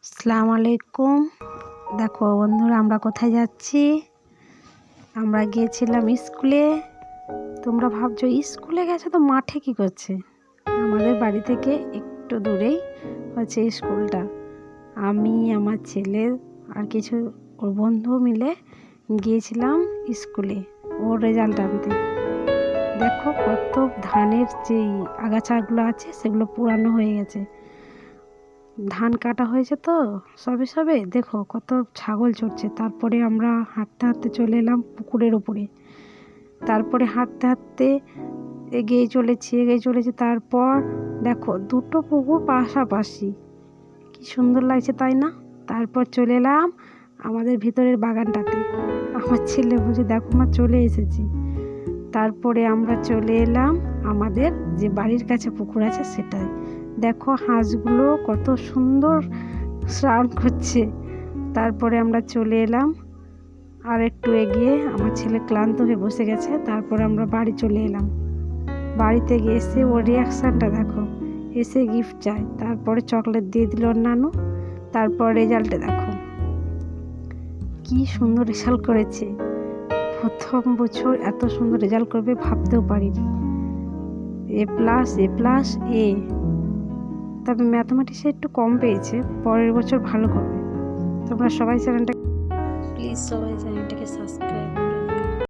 আসসালামু আলাইকুম। দেখো বন্ধুরা, আমরা কোথায় যাচ্ছি? আমরা গিয়েছিলাম স্কুলে। তোমরা ভাবছো স্কুলে গেছে তো মাঠে কি করছে? আমাদের বাড়ি থেকে একটু দূরেই হচ্ছে স্কুলটা। আমি, আমার ছেলে আর কিছু ওর বন্ধু মিলে গিয়েছিলাম স্কুলে ওর রেজাল্ট আনতে। দেখো কত ধানের যেই আগাছাগুলো আছে সেগুলো পুরানো হয়ে গেছে। ধান কাটা হয়েছে তো সবে দেখো কত ছাগল চড়ছে। তারপরে আমরা হাঁটতে হাঁটতে চলে এলাম পুকুরের ওপরে। তারপরে হাঁটতে হাঁটতে এগিয়ে চলেছি। তারপর দেখো দুটো পুকুর পাশাপাশি, কি সুন্দর লাগছে তাই না? তারপর চলে এলাম আমাদের ভিতরের বাগানটাতে। আমার ছেলে বলছে, দেখো মা চলে এসেছি। তারপরে আমরা চলে এলাম আমাদের যে বাড়ির কাছে পুকুর আছে সেটাই। দেখো হাঁসগুলো কত সুন্দর স্নান করছে। তারপরে আমরা চলে এলাম আর একটু এগিয়ে, আমার ছেলে ক্লান্ত হয়ে বসে গেছে। তারপরে আমরা বাড়ি চলে এলাম। বাড়িতে গিয়ে এসে ওর রিয়াকশানটা দেখো, এসে গিফট চাই, তারপরে চকলেট দিয়ে দিল ওর নানু। তারপর রেজাল্টে দেখো কি সুন্দর রেজাল্ট করেছে। প্রথম বছর এত সুন্দর রেজাল্ট করবে ভাবতেও পারিনি। A+, তবে ম্যাথমেটিক্সে একটু কম পেয়েছে, পরের বছর ভালো করবে। তোমরা সবাই চ্যানেলটাকে সাবস্ক্রাইব